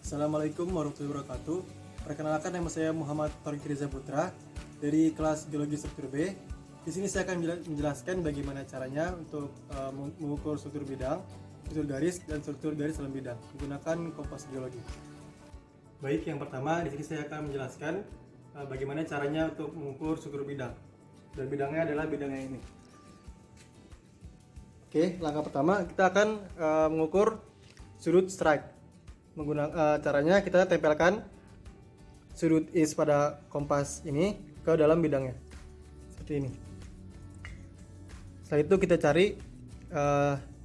Assalamualaikum warahmatullahi wabarakatuh. Perkenalkan, nama saya Muhammad Taufik Riza Putra dari kelas Geologi Struktur B. Di sini saya akan menjelaskan bagaimana caranya untuk mengukur struktur bidang, struktur garis, dan struktur garis dalam bidang menggunakan kompas geologi. Baik, yang pertama di sini saya akan menjelaskan bagaimana caranya untuk mengukur struktur bidang. Dan bidangnya adalah bidang yang ini. Oke, langkah pertama kita akan mengukur sudut strike. Caranya kita tempelkan sudut is pada kompas ini ke dalam bidangnya seperti ini. Setelah itu kita cari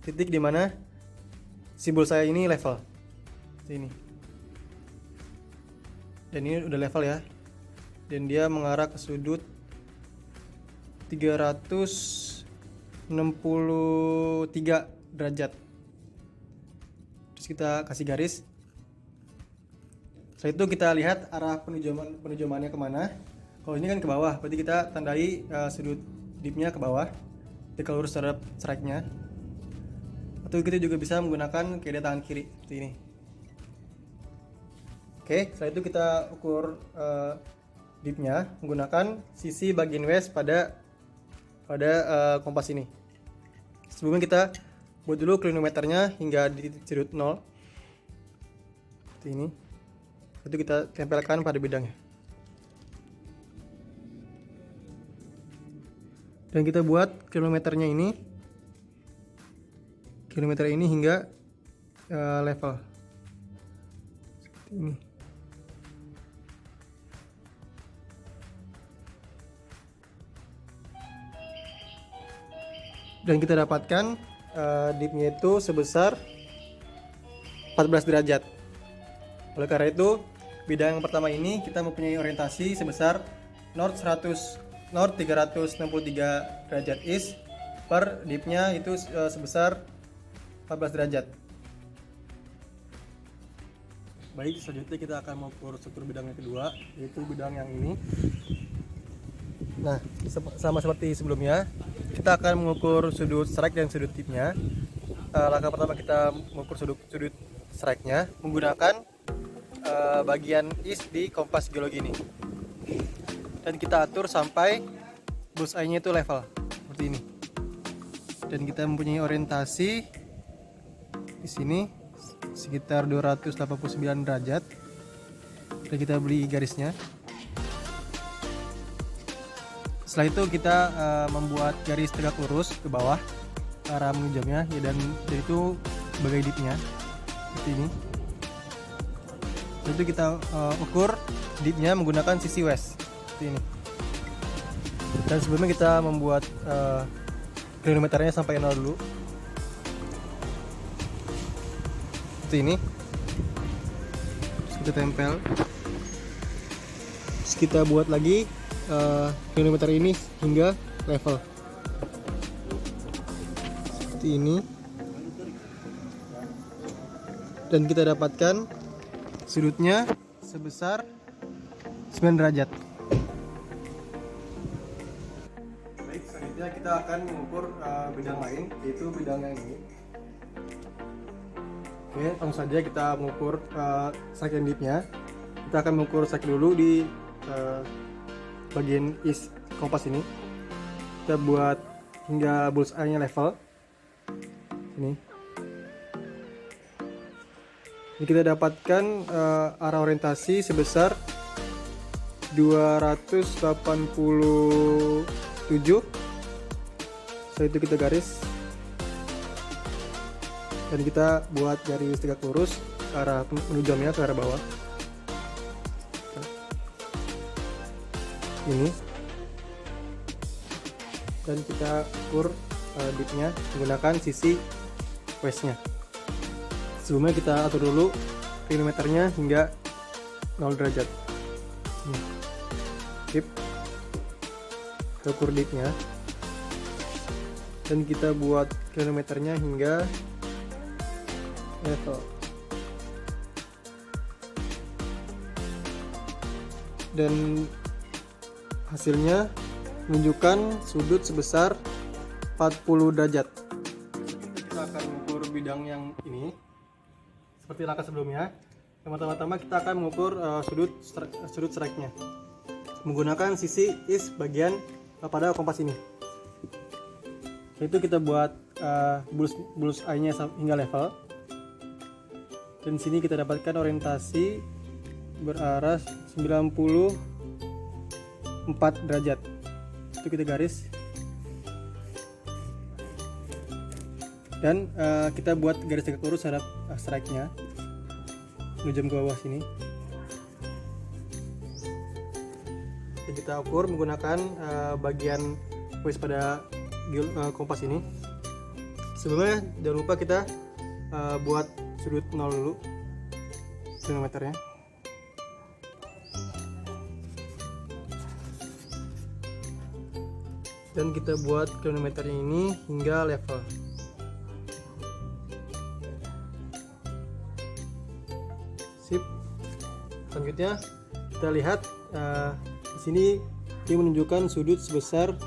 titik di mana simbol saya ini level seperti ini, dan ini udah level ya, dan dia mengarah ke sudut 363 derajat. Terus kita kasih garis. Setelah itu kita lihat arah penujumannya kemana. Kalau ini kan ke bawah, berarti kita tandai sudut dipnya ke bawah, tegak lurus terhadap strike-nya. Atau kita juga bisa menggunakan keda tangan kiri seperti ini. Oke, setelah itu kita ukur dipnya menggunakan sisi bagian west pada kompas ini. Sebelumnya kita buat dulu klinometernya hingga di sudut 0 seperti ini. Itu kita tempelkan pada bidangnya, dan kita buat kilometer ini hingga level seperti ini. Dan kita dapatkan dipnya itu sebesar 14 derajat. Oleh karena itu, bidang yang pertama ini kita mempunyai orientasi sebesar north 363 derajat east per dipnya itu sebesar 14 derajat. Baik, selanjutnya kita akan mengukur struktur bidang yang kedua, yaitu bidang yang ini. Nah, sama seperti sebelumnya, kita akan mengukur sudut strike dan sudut dipnya. Langkah pertama kita mengukur sudut strike-nya menggunakan bagian is di kompas geologi ini, dan kita atur sampai bullseye-nya itu level seperti ini. Dan kita mempunyai orientasi di sini sekitar 289 derajat, dan kita beri garisnya. Setelah itu kita membuat garis tegak lurus ke bawah arah menunjuknya ya, dan itu sebagai dipnya seperti ini. Setelah itu kita ukur dipnya menggunakan sisi west seperti ini. Dan sebelumnya kita membuat klinometernya sampai 0 dulu seperti ini. Terus kita tempel. Terus kita buat lagi klinometer ini hingga level seperti ini, dan kita dapatkan sudutnya sebesar 9 derajat. Baik, selanjutnya kita akan mengukur bidang lain, yaitu bidang yang ini. Oke, langsung saja kita mengukur strike and dipnya. Kita akan mengukur strike dulu di bagian is kompas ini. Kita buat hingga bullseye-nya level ini. Ini kita dapatkan arah orientasi sebesar 287. Setelah itu kita garis, dan kita buat garis tegak lurus ke arah penunjamnya, ke arah bawah ini, dan kita ukur dipnya menggunakan sisi westnya. Sebelumnya kita atur dulu klinometernya hingga 0 derajat. Sip. Kita ukur dipnya, dan kita buat klinometernya hingga level. Dan hasilnya menunjukkan sudut sebesar 40 derajat. Kita akan mengukur bidang yang ini seperti langkah sebelumnya. Yang pertama-tama kita akan mengukur sudut strike-nya menggunakan sisi is bagian pada kompas ini. Itu kita buat bulus eye-nya hingga level. Dan sini kita dapatkan orientasi berarah 94 derajat. Itu kita garis. Dan kita buat garis tegak lurus terhadap strike-nya menuju ke bawah sini. Dan kita ukur menggunakan bagian waist pada kompas ini. Sebelumnya jangan lupa kita buat sudut 0 dulu kilometernya. Dan kita buat kilometernya ini hingga level. Sip. Selanjutnya kita lihat di sini dia menunjukkan sudut sebesar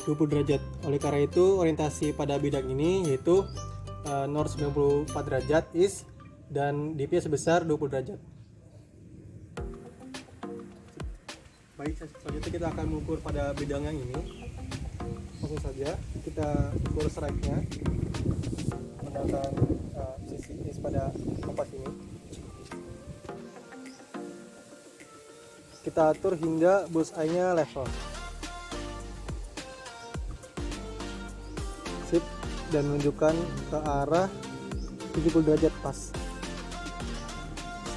20 derajat. Oleh karena itu orientasi pada bidang ini yaitu north 94 derajat is dan dip-nya sebesar 20 derajat. Baik, selanjutnya kita akan mengukur pada bidang yang ini. Langsung saja kita ukur strike-nya menggunakan sisi is pada kompas ini. Kita atur hingga bullseye-nya level. Sip, dan menunjukkan ke arah 70 derajat pas.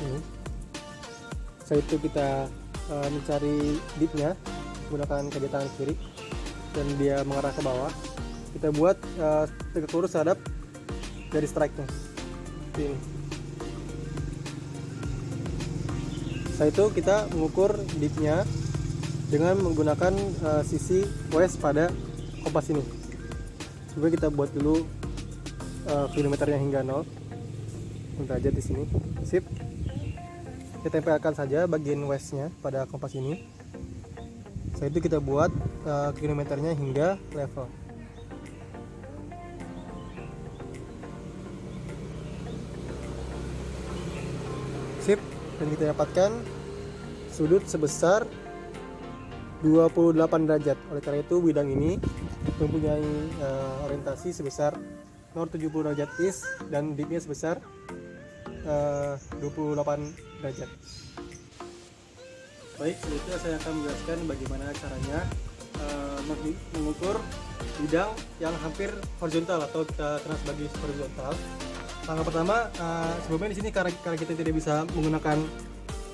Sini. Setelah itu kita mencari dip-nya menggunakan kaki tangan kiri dan dia mengarah ke bawah. Kita buat tegak lurus terhadap garis strike-nya. Ini. Setelah itu kita mengukur dip-nya dengan menggunakan sisi west pada kompas ini. Coba kita buat dulu kilometernya hingga 0 derajat di sini. Sip. Kita tempelkan saja bagian westnya pada kompas ini. Setelah itu kita buat kilometernya hingga level. Sip. Dan kita dapatkan sudut sebesar 28 derajat. Oleh karena itu bidang ini mempunyai orientasi sebesar north 70 derajat east dan dip-nya sebesar 28 derajat. Baik, selanjutnya saya akan menjelaskan bagaimana caranya mengukur bidang yang hampir horizontal atau kita kenal sebagai horizontal. Langkah pertama, sebelumnya di sini karena kita tidak bisa menggunakan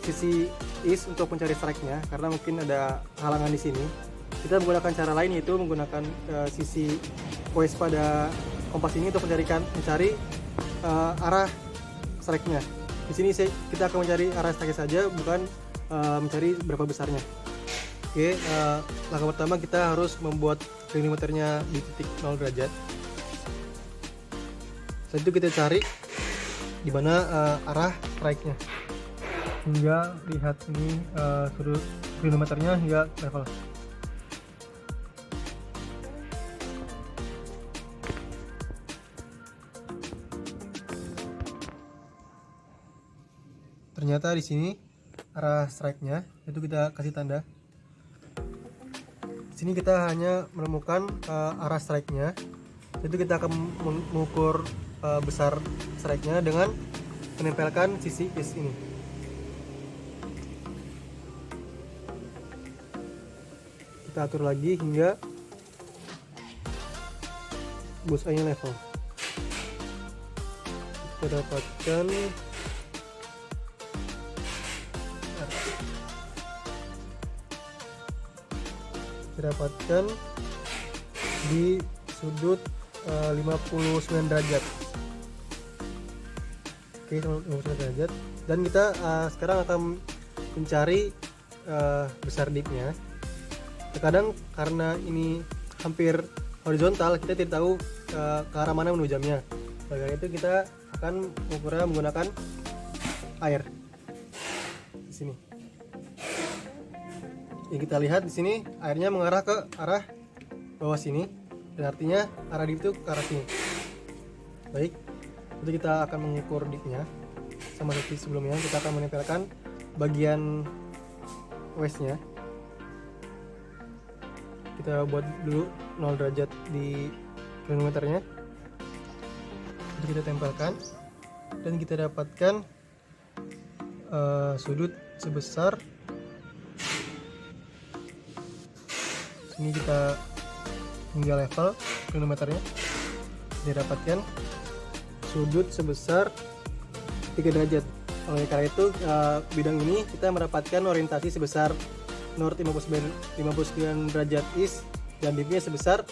sisi is untuk mencari strike-nya karena mungkin ada halangan di sini. Kita menggunakan cara lain yaitu menggunakan sisi west pada kompas ini untuk mencari arah strike-nya. Di sini kita akan mencari arah strike saja, bukan mencari berapa besarnya. Oke, langkah pertama kita harus membuat kilometernya di titik 0 derajat. Setelah itu kita cari di mana arah strike-nya hingga lihat ini sudut kilometernya hingga level. Ternyata di sini arah strike-nya itu kita kasih tanda. Di sini kita hanya menemukan arah strike-nya. Itu kita akan mengukur besar strike-nya dengan menempelkan sisi is ini. Kita atur lagi hingga bullseye-nya level. Kita dapatkan di sudut 59 derajat. Oke, 59 derajat. Dan kita sekarang akan mencari besar dip-nya. Terkadang karena ini hampir horizontal, kita tidak tahu ke arah mana menuju jamnya. Karena itu kita akan mengukurnya menggunakan air. Di sini. Yang kita lihat di sini airnya mengarah ke arah bawah sini, dan artinya arah dip itu ke arah sini. Baik, jadi kita akan mengukur dipnya. sama seperti sebelumnya, kita akan menempelkan bagian waistnya. Kita buat dulu 0 derajat di kronometernya. Jadi kita tempelkan dan kita dapatkan sudut sebesar, ini kita hingga level kronometernya, kita dapatkan sudut sebesar 3 derajat. Oleh karena itu bidang ini kita mendapatkan orientasi sebesar north 59 derajat east dan dipnya sebesar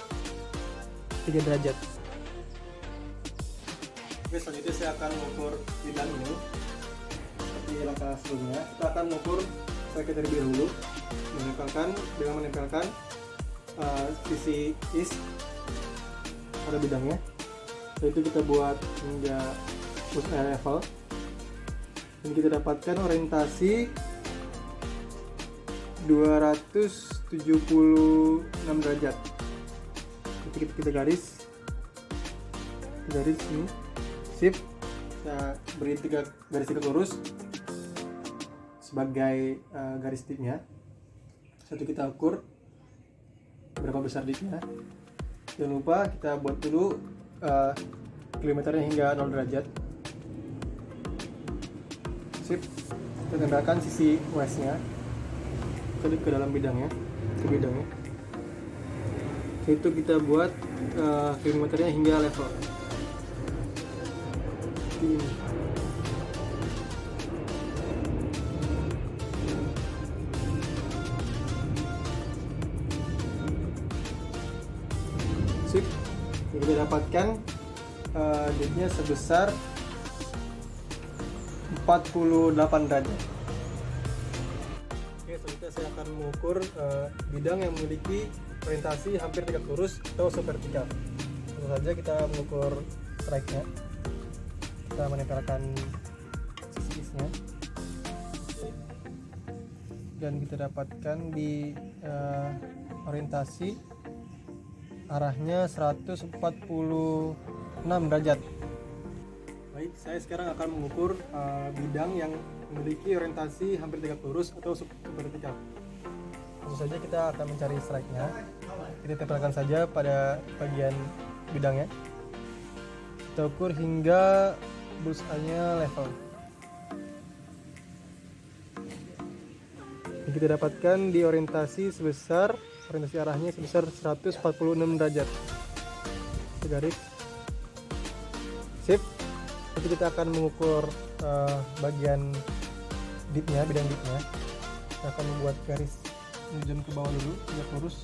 3 derajat. Oke, selanjutnya saya akan mengukur bidang ini seperti langkah sebelumnya. Kita akan mengukur strike terlebih dahulu dengan menempelkan sisi east pada bidangnya. Setelah itu kita buat hingga push area level dan kita dapatkan orientasi 276 derajat. Kita garis ini, sip. Kita beri 3 garis lurus sebagai garis tipnya. Satu kita ukur berapa besar dipnya. Jangan lupa kita buat dulu kilometernya hingga 0 derajat. Sip. Kita tempelkan sisi waistnya ke dalam bidangnya, itu kita buat kilometernya hingga level ini. Sip. Kita dapatkan dipnya sebesar 48 derajat. Oke, selanjutnya saya akan mengukur bidang yang memiliki orientasi hampir tegak lurus atau subvertikal. Tentu saja kita mengukur strike-nya. Kita menempelkan sisi-sisinya dan kita dapatkan di orientasi arahnya 146 derajat. Baik, saya sekarang akan mengukur bidang yang memiliki orientasi hampir tegak lurus atau subvertikal. Tentu saja kita akan mencari strike-nya. Kita tempelkan saja pada bagian bidangnya. Kita ukur hingga bullseye-nya level. Ini kita dapatkan di orientasi arahnya sebesar 146 derajat. Garis. Sip. Nanti kita akan mengukur bagian bidang dipnya. Kita akan membuat garis menunjuk ke bawah dulu, tegak lurus.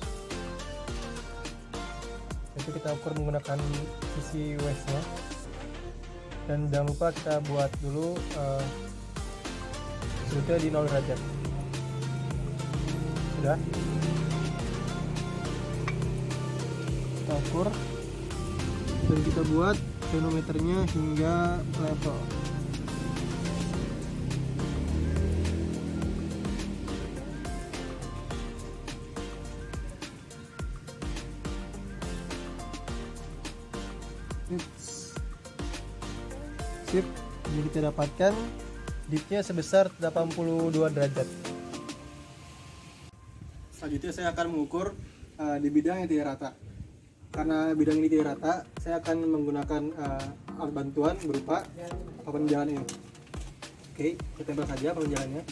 Nanti kita ukur menggunakan sisi waistnya. Dan jangan lupa kita buat dulu sudutnya di 0 derajat. Sudah. Kita ukur dan kita buat kronometernya hingga level. Sip. Jadi kita dapatkan dipnya sebesar 82 derajat. Selanjutnya saya akan mengukur di bidang yang tidak rata. Karena bidang ini tidak rata, saya akan menggunakan alat bantuan berupa papan jalan ini. Oke, kita tempel saja papan jalannya.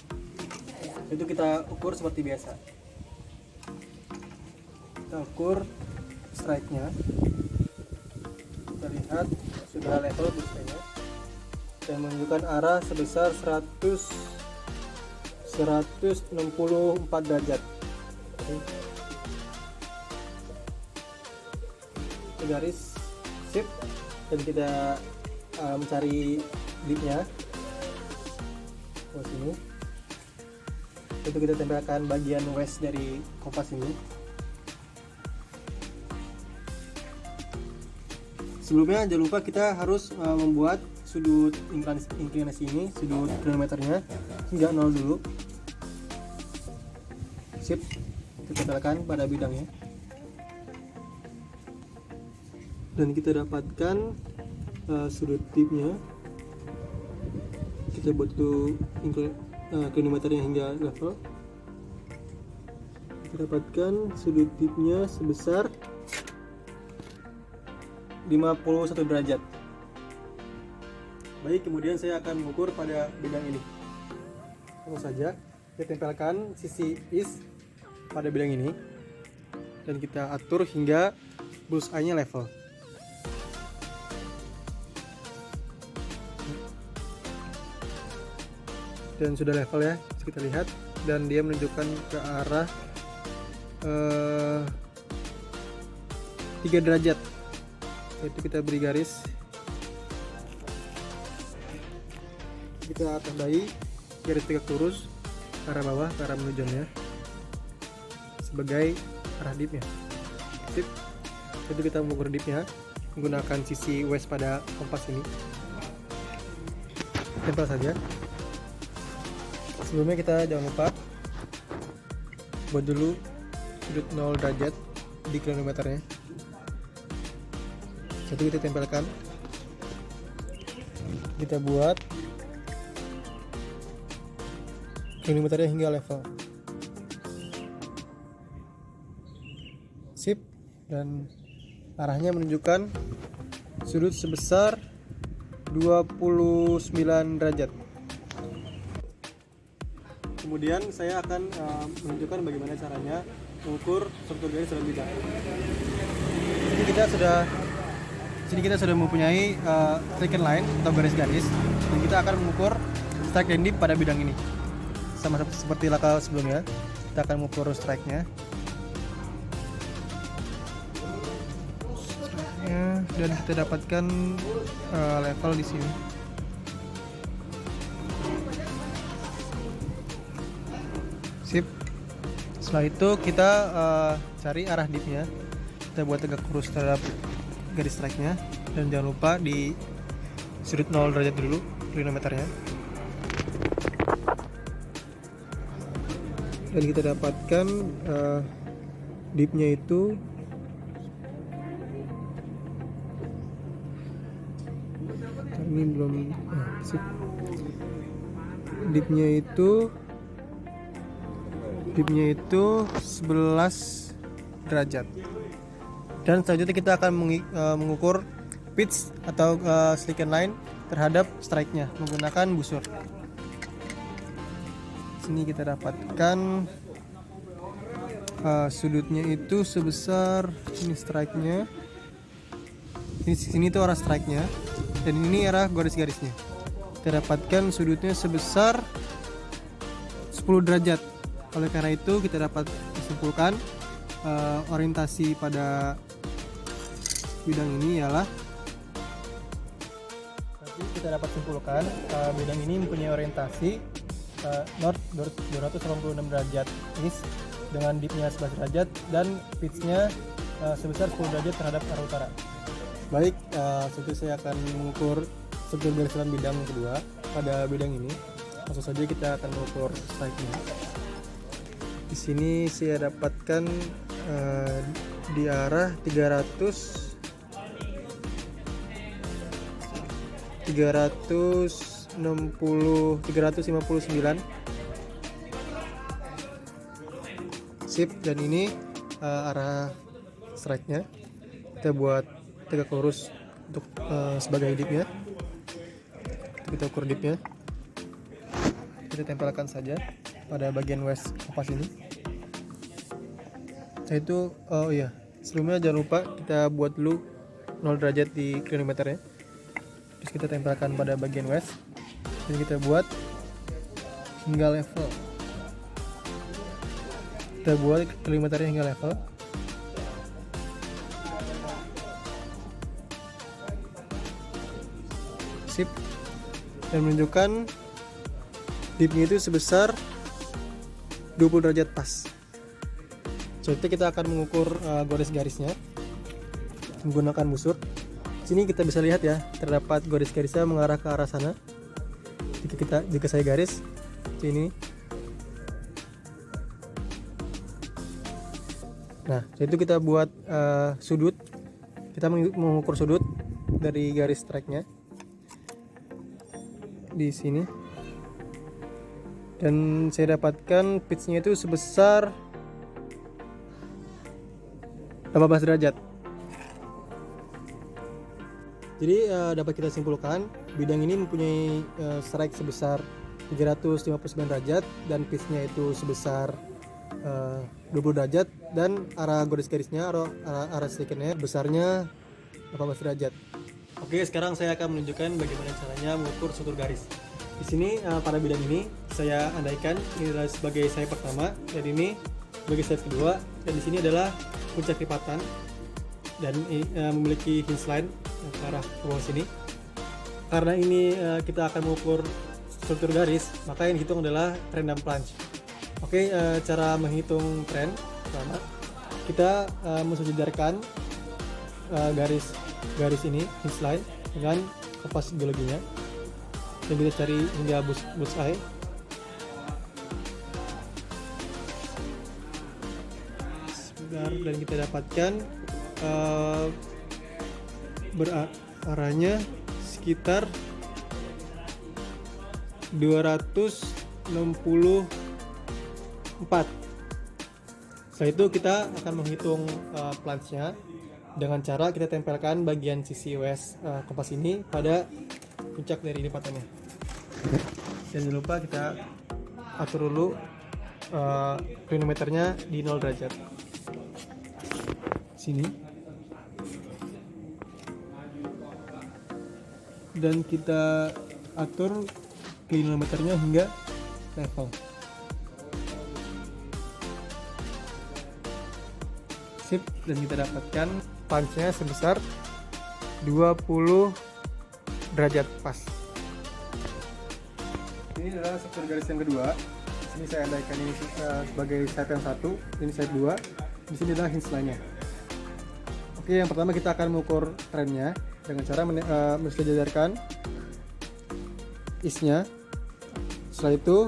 Itu kita ukur seperti biasa. Kita ukur strike-nya. Kita lihat sudah level bullseye-nya dan menunjukkan arah sebesar 164 derajat. Oke. Garis, sip, dan kita mencari dipnya sini. Itu kita tempelkan bagian waist dari kompas ini. Sebelumnya jangan lupa kita harus membuat sudut inklinasi ini, sudut kronometernya hingga 0 dulu. Sip, kita tempelkan pada bidangnya. Dan kita dapatkan sudut tipnya. kita buat dulu klinometernya hingga level. Kita dapatkan sudut tipnya sebesar 51 derajat. Baik, kemudian saya akan mengukur pada bidang ini. Langsung saja kita tempelkan sisi is pada bidang ini dan kita atur hingga bullseye-nya level. Dan sudah level ya, kita lihat, dan dia menunjukkan ke arah 3 derajat. Itu kita beri garis, kita tandai garis tegak lurus ke arah bawah, ke arah menujunya sebagai arah dipnya. Sip. Itu kita mengukur dipnya menggunakan sisi west pada kompas ini. Tempel saja. Sebelumnya kita jangan lupa buat dulu sudut 0 derajat di kronometernya. Satu kita tempelkan, kita buat kronometernya hingga level. Sip. Dan arahnya menunjukkan sudut sebesar 29 derajat. Kemudian saya akan menunjukkan bagaimana caranya mengukur struktur garis dalam bidang. Sini kita sudah mempunyai striken line atau garis-garis, dan kita akan mengukur strike dan dip pada bidang ini. Sama seperti laka sebelumnya, kita akan mengukur strike-nya. Dan kita dapatkan level di sini. Sip. Setelah itu kita cari arah dipnya. Kita buat tegak lurus terhadap garis strike-nya, dan jangan lupa di sudut 0 derajat dulu klinometernya. Dan kita dapatkan dipnya itu ini belum sip. Dipnya itu 11 derajat. Dan selanjutnya kita akan mengukur pitch atau striken line terhadap strike-nya menggunakan busur. Sini kita dapatkan sudutnya itu sebesar ini strike-nya. Sini itu arah strike-nya, dan ini arah garis-garisnya. Kita dapatkan sudutnya sebesar 10 derajat. Oleh karena itu kita dapat simpulkan orientasi pada bidang ini ialah, kita dapat simpulkan bidang ini mempunyai orientasi north 286 derajat east dengan dipnya 11 derajat dan pitchnya sebesar 10 derajat terhadap arah utara. Baik, selanjutnya saya akan mengukur struktur garis dalam bidang kedua pada bidang ini. Langsung saja kita akan mengukur strike-nya. Di sini saya dapatkan di arah 359. Sip, dan ini arah strike-nya. Kita buat tegak lurus untuk sebagai dipnya. Kita ukur dipnya. Kita tempelkan saja pada bagian west kompas ini. Setelah itu, sebelumnya jangan lupa kita buat dulu 0 derajat di kronometernya. Terus kita tempelkan pada bagian west, dan kita buat hingga level. Kita buat kronometernya hingga level. Sip. Dan menunjukkan dipnya itu sebesar 20 derajat pas. Selanjutnya kita akan mengukur garis-garisnya menggunakan busur. Sini kita bisa lihat ya, terdapat garis-garisnya mengarah ke arah sana. Jika saya garis sini. Nah, itu kita buat sudut. Kita mengukur sudut dari garis strike-nya di sini. dan saya dapatkan pitchnya itu sebesar 18 derajat. Jadi dapat kita simpulkan bidang ini mempunyai strike sebesar 359 derajat dan pitchnya itu sebesar 20 derajat dan arah garis-garisnya atau arah strikernya besarnya 18 derajat. Oke, sekarang saya akan menunjukkan bagaimana caranya mengukur struktur garis. Di sini pada bidang ini saya andaikan ini adalah sebagai sayap pertama dan ini sebagai sayap kedua, dan di sini adalah puncak lipatan dan memiliki hinge line ke arah ke bawah sini. Karena ini kita akan mengukur struktur garis, maka yang dihitung adalah tren dan planche. Oke, cara menghitung tren pertama kita mensejajarkan garis ini hinge line dengan kompas geologinya dan kita cari hingga bullseye. Dan kita dapatkan berarahnya sekitar 264. Setelah itu kita akan menghitung planche-nya dengan cara kita tempelkan bagian sisi US kompas ini pada puncak dari lipatannya. Dan jangan lupa kita atur dulu klinometernya di 0 derajat. Sini. Dan kita atur klinometernya hingga level. Sip, dan kita dapatkan planche-nya sebesar 20 derajat pas. Ini adalah struktur garis yang kedua. Di sini saya andaikan ini sebagai sayap yang satu, ini sayap 2. Di sini adalah hinge line-nya. Oke, yang pertama kita akan mengukur trennya dengan cara mensejajarkan isnya. Setelah itu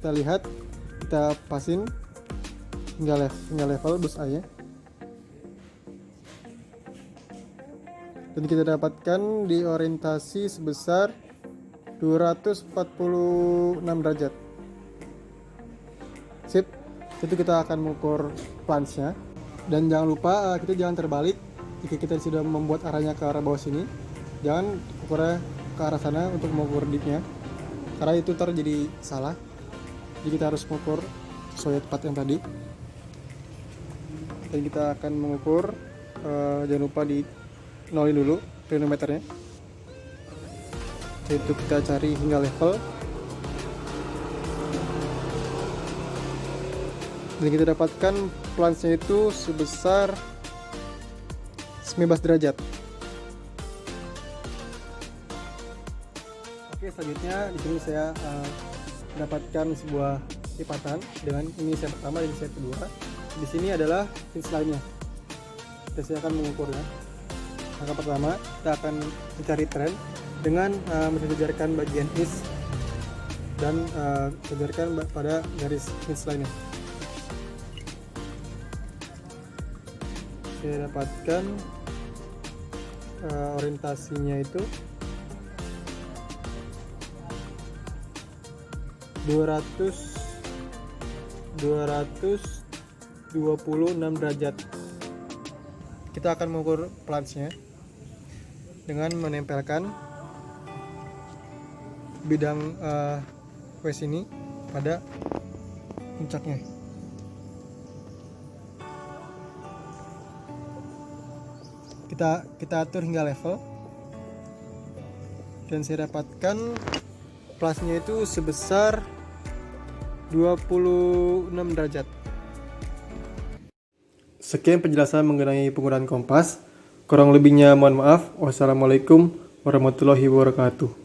kita lihat, kita pasin hingga level bullseye-nya. Dan kita dapatkan di orientasi sebesar 246 derajat. Sip, itu kita akan mengukur planche-nya. Dan jangan lupa kita jangan terbalik jika kita sudah membuat arahnya ke arah bawah sini. Jangan ukurnya ke arah sana untuk mengukur dipnya, karena itu terjadi salah. Jadi kita harus mengukur sesuai tepat yang tadi. Dan kita akan mengukur, jangan lupa di nolin dulu klinometernya. Itu kita cari hingga level. Dan kita dapatkan planche-nya itu sebesar 19 derajat. Oke, selanjutnya di sini saya mendapatkan sebuah lipatan dengan ini sayap pertama dan sayap kedua. Di sini adalah hinge line-nya. Dan saya akan mengukurnya. Langkah pertama, kita akan mencari tren dengan mensejajarkan bagian is dan sejajarkan pada garis hinge line-nya. Saya dapatkan orientasinya itu 226 derajat. Kita akan mengukur planche-nya dengan menempelkan bidang US ini pada puncaknya. Kita atur hingga level, dan saya dapatkan plusnya itu sebesar 26 derajat. Sekian penjelasan mengenai penggunaan kompas. Kurang lebihnya mohon maaf. Wassalamualaikum warahmatullahi wabarakatuh.